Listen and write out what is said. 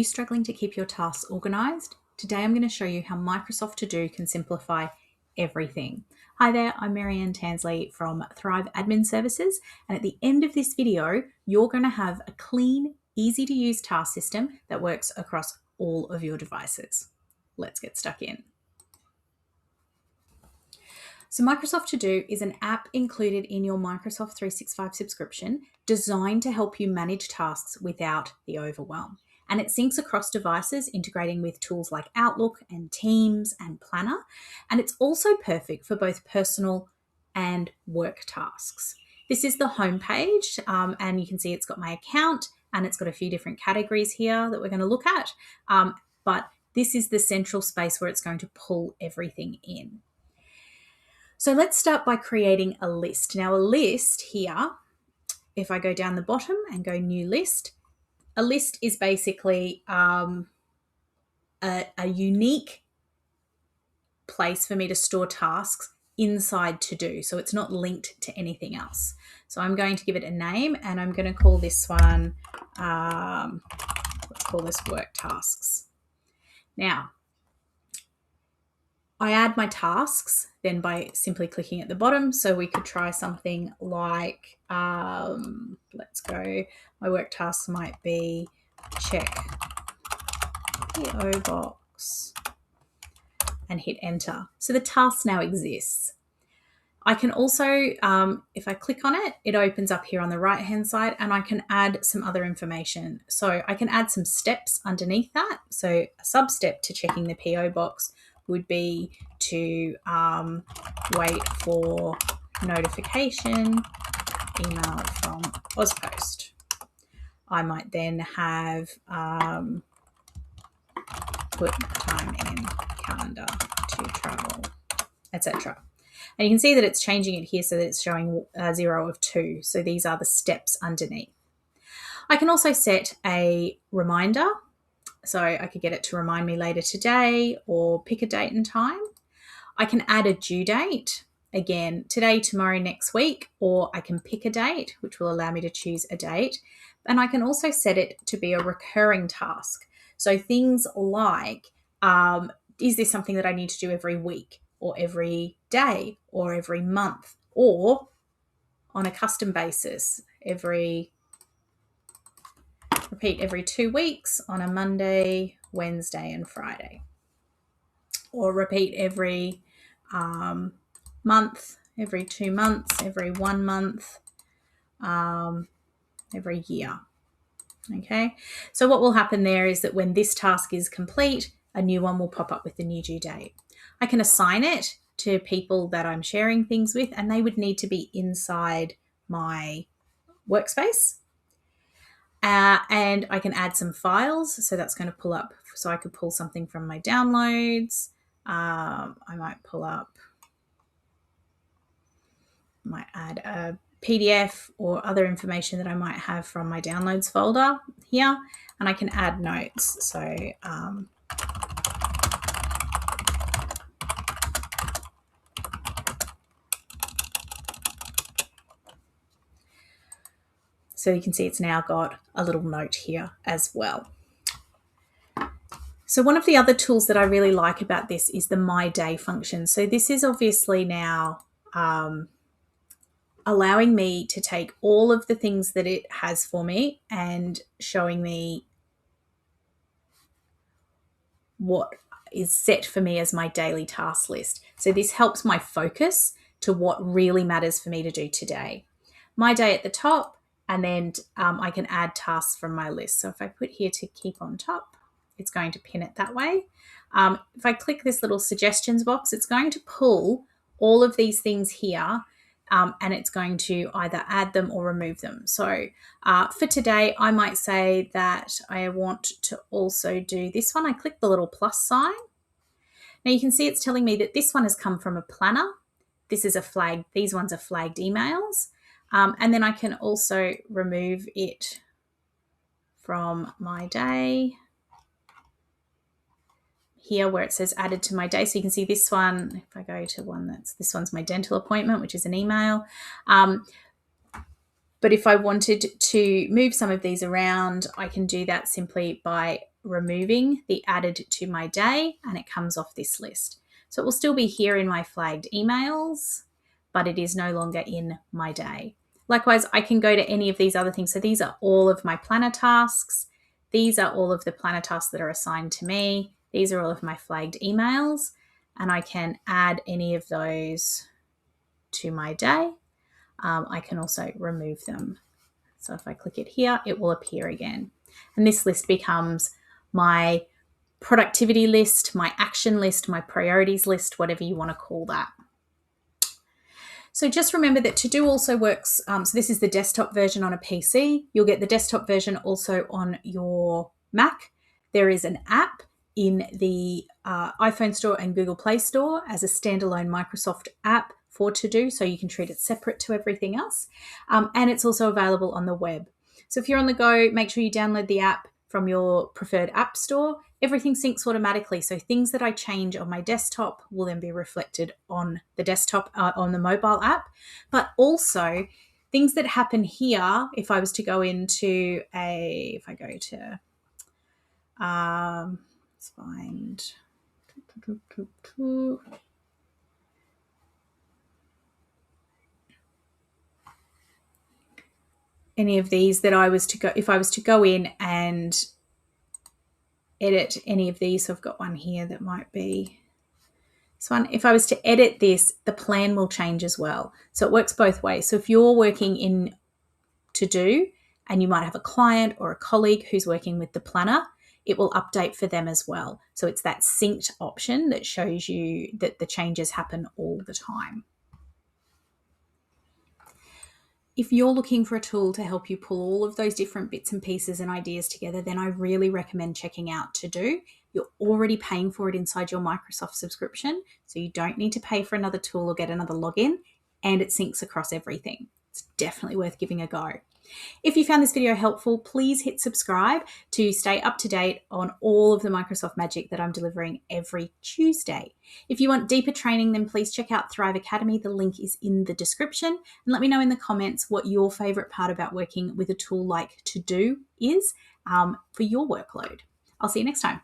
you struggling to keep your tasks organized? Today I'm going to show you how Microsoft To Do can simplify everything. Hi there, I'm Marianne Tansley from Thrive Admin Services, and at the end of this video, you're going to have a clean, easy to use task system that works across all of your devices. Let's get stuck in. So Microsoft To Do is an app included in your Microsoft 365 subscription designed to help you manage tasks without the overwhelm. And it syncs across devices, integrating with tools like Outlook and Teams and Planner. And it's also perfect for both personal and work tasks. This is the homepage, and you can see it's got my account and it's got a few different categories here that we're going to look at. But this is the central space where it's going to pull everything in. So let's start by creating a list. Now a list here, if I go down the bottom and go new list, a list is basically a unique place for me to store tasks inside To Do. So it's not linked to anything else. So I'm going to give it a name and I'm going to call this one, let's call this work tasks. Now, I add my tasks then by simply clicking at the bottom. So we could try something like, let's go, my work tasks might be check PO box and hit enter. So the task now exists. I can also, if I click on it, it opens up here on the right-hand side and I can add some other information. So I can add some steps underneath that. So a sub-step to checking the PO box would be to wait for notification email from Ozpost. I might then have put time in calendar to travel, etc. And you can see that it's changing it here so that it's showing 0 of 2. So these are the steps underneath. I can also set a reminder. So I could get it to remind me later today or pick a date and time. I can add a due date, again, today, tomorrow, next week, or I can pick a date, which will allow me to choose a date. And I can also set it to be a recurring task. So things like, is this something that I need to do every week or every day or every month or on a custom basis, repeat every 2 weeks on a Monday, Wednesday, and Friday. Or repeat every month, every 2 months, every 1 month, every year. Okay, so what will happen there is that when this task is complete, a new one will pop up with the new due date. I can assign it to people that I'm sharing things with, and they would need to be inside my workspace. And I can add some files. So that's going to pull up. So I could pull something from my downloads. I might add a PDF or other information that I might have from my downloads folder here. And I can add notes. So you can see it's now got a little note here as well. So one of the other tools that I really like about this is the My Day function. So this is obviously now allowing me to take all of the things that it has for me and showing me what is set for me as my daily task list. So this helps my focus to what really matters for me to do today. My Day at the top, and then I can add tasks from my list. So if I put here to keep on top, it's going to pin it that way. If I click this little suggestions box, it's going to pull all of these things here, and it's going to either add them or remove them. So for today, I might say that I want to also do this one. I click the little plus sign. Now you can see it's telling me that this one has come from a planner. This is a flag. These ones are flagged emails. And then I can also remove it from my day here where it says added to my day. So you can see this one, if I go to this one's my dental appointment, which is an email. But if I wanted to move some of these around, I can do that simply by removing the added to my day, and it comes off this list. So it will still be here in my flagged emails, but it is no longer in my day. Likewise, I can go to any of these other things. So these are all of my planner tasks. These are all of the planner tasks that are assigned to me. These are all of my flagged emails, and I can add any of those to my day. I can also remove them. So if I click it here, it will appear again. And this list becomes my productivity list, my action list, my priorities list, whatever you want to call that. So just remember that To-Do also works. So this is the desktop version on a PC. You'll get the desktop version also on your Mac. There is an app in the iPhone store and Google Play Store as a standalone Microsoft app for To-Do, so you can treat it separate to everything else. And it's also available on the web. So if you're on the go, make sure you download the app from your preferred app store. Everything syncs automatically. So things that I change on my desktop will then be reflected on the desktop, on the mobile app. But also things that happen here, if I was to go into if I go to, let's find, any of these that I was to go, if I was to go in and edit any of these, so I've got one here that might be this one. If I was to edit this, the plan will change as well. So it works both ways. So if you're working in To-Do and you might have a client or a colleague who's working with the planner, it will update for them as well. So it's that synced option that shows you that the changes happen all the time. If you're looking for a tool to help you pull all of those different bits and pieces and ideas together, then I really recommend checking out To-Do. You're already paying for it inside your Microsoft subscription, so you don't need to pay for another tool or get another login, and it syncs across everything. It's definitely worth giving a go. If you found this video helpful, please hit subscribe to stay up to date on all of the Microsoft magic that I'm delivering every Tuesday. If you want deeper training, then please check out Thrive Academy. The link is in the description. And let me know in the comments what your favorite part about working with a tool like To-Do is for your workload. I'll see you next time.